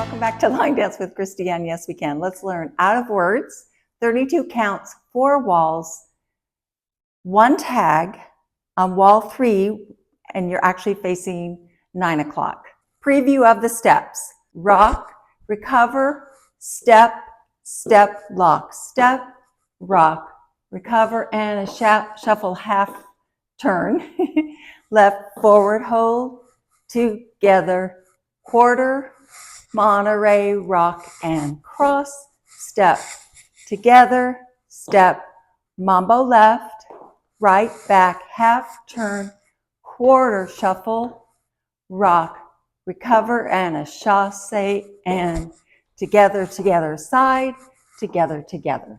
Welcome back to Line Dance with Christiane. Yes, we can. Let's learn out of words, 32 counts, 4 walls, 1 tag on wall 3, and you're actually facing 9 o'clock. Preview of the steps: rock, recover, step, step, lock, step, rock, recover, and a shuffle half turn. Left, forward, hold, together, quarter, Monterey, rock, and cross, step, together, step, mambo left, right, back, half turn, quarter, shuffle, rock, recover, and a chasse, and together, together, side, together, together.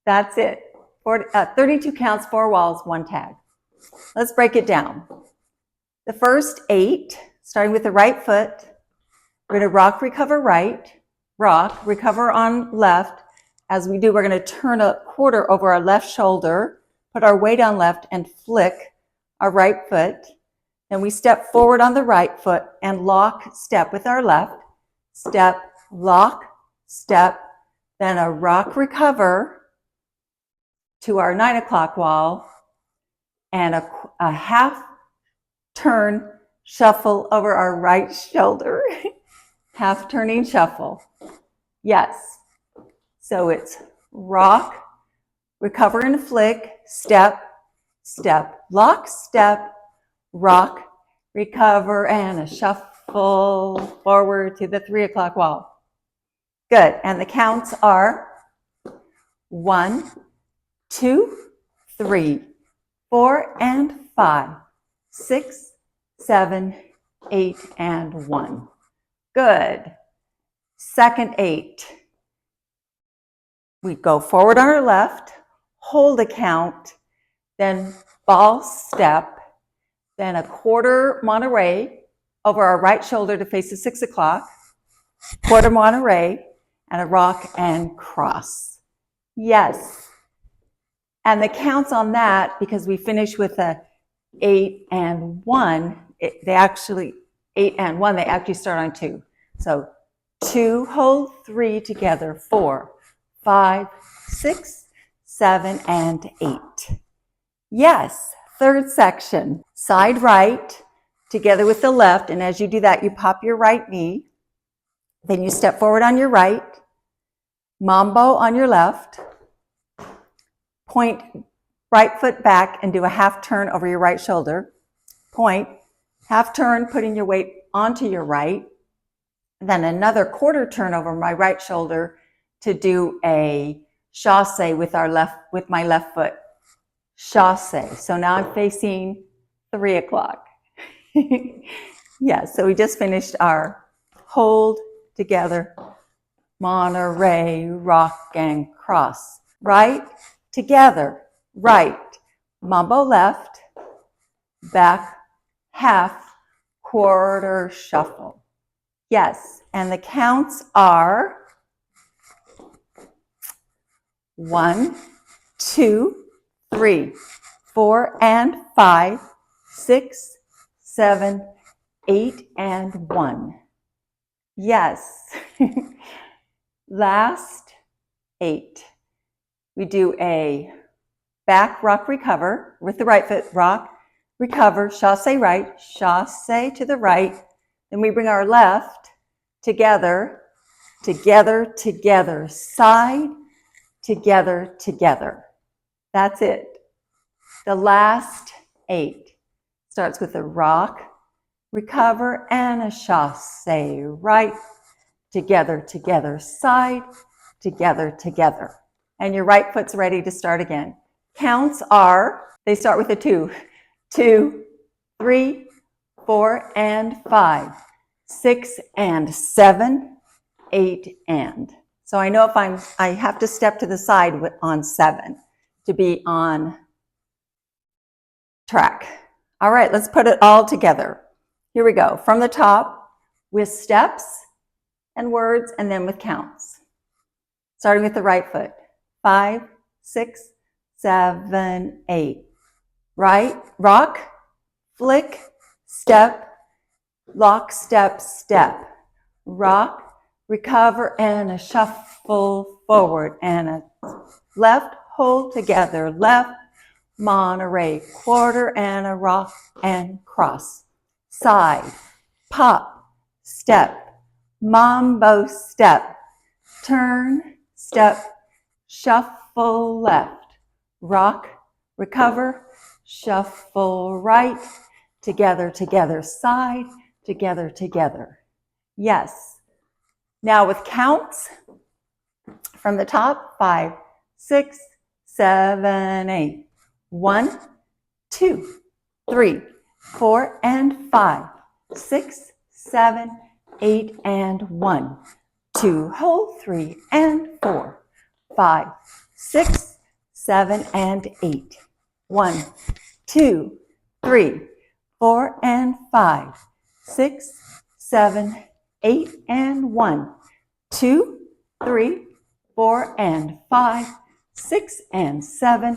That's it. 32 counts, 4 walls, 1 tag. Let's break it down. The first 8, starting with the right foot, we're going to rock, recover right, rock, recover on left. As we do, we're going to turn a quarter over our left shoulder, put our weight on left, and flick our right foot. Then we step forward on the right foot and lock, step with our left, step, lock, step, then a rock, recover to our 9 o'clock wall, and a half turn shuffle over our right shoulder. Half turning shuffle. Yes. So it's rock, recover and flick, step, step, lock, step, rock, recover, and a shuffle forward to the 3 o'clock wall. Good. And the counts are 1, 2, 3, 4, and 5, 6, 7, 8, and 1. Good. Second 8. We go forward on our left, hold a count, then ball step, then a quarter Monterey over our right shoulder to face the 6 o'clock, quarter Monterey, and a rock and cross. Yes. And the counts on that, because we finish with a 8 and 1, they actually start on 2. So 2, hold 3 together, 4, 5, 6, 7, and 8. Yes, third section, side right together with the left, and as you do that, you pop your right knee, then you step forward on your right, mambo on your left, point right foot back and do a half turn over your right shoulder, point, half turn, putting your weight onto your right, then another quarter turn over my right shoulder to do a chasse with my left foot. Chasse. So now I'm facing 3 o'clock. Yes, so we just finished our hold, together, Monterey, rock, and cross. Right, together, right, mambo left, back, half, quarter, shuffle. Yes, and the counts are 1, 2, 3, 4, and 5, 6, 7, 8, and 1. Yes. Last 8. We do a back rock recover with the right foot, rock, recover, chasse right, chasse to the right. Then we bring our left together, together, together, side, together, together. That's it. The last 8 starts with a rock, recover, and a chasse right, together, together, side, together, together. And your right foot's ready to start again. Counts are, they start with a 2, 2, 3, 4, and 5, 6, and 7, 8, and. So I know if I have to step to the side on 7 to be on track. All right, let's put it all together. Here we go. From the top with steps and words, and then with counts. Starting with the right foot. 5, 6, 7, 8. Right, rock, flick, step, lock, step, step. Rock, recover, and a shuffle forward, and a left, hold together, left, Monterey, quarter, and a rock, and cross, side, pop, step, mambo step, turn, step, shuffle left, rock, recover, shuffle right, together, together, side, together, together. Yes. Now with counts from the top, 5, 6, 7, 8. 1, 2, 3, 4, and 5, 6, 7, 8, and 1, 2, hold, 3, and 4, 5, 6, 7, and 8. 1, 2, 3, 4, and 5, 6, 7, 8, and 1, 2, 3, 4, and 5, 6, and 7,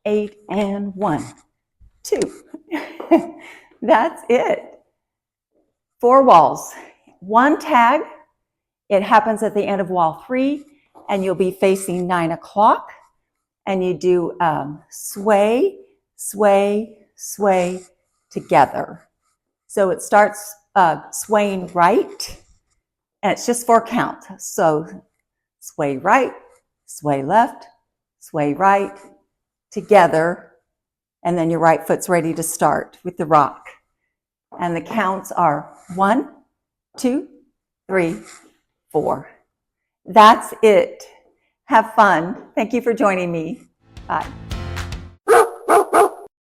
8, and 1, 2. That's it. 4 walls. 1 tag. It happens at the end of wall 3, and you'll be facing 9 o'clock. And you do sway, sway, sway together. So it starts swaying right, and it's just 4 counts. So sway right, sway left, sway right, together, and then your right foot's ready to start with the rock. And the counts are 1, 2, 3, 4. That's it. Have fun. Thank you for joining me. Bye.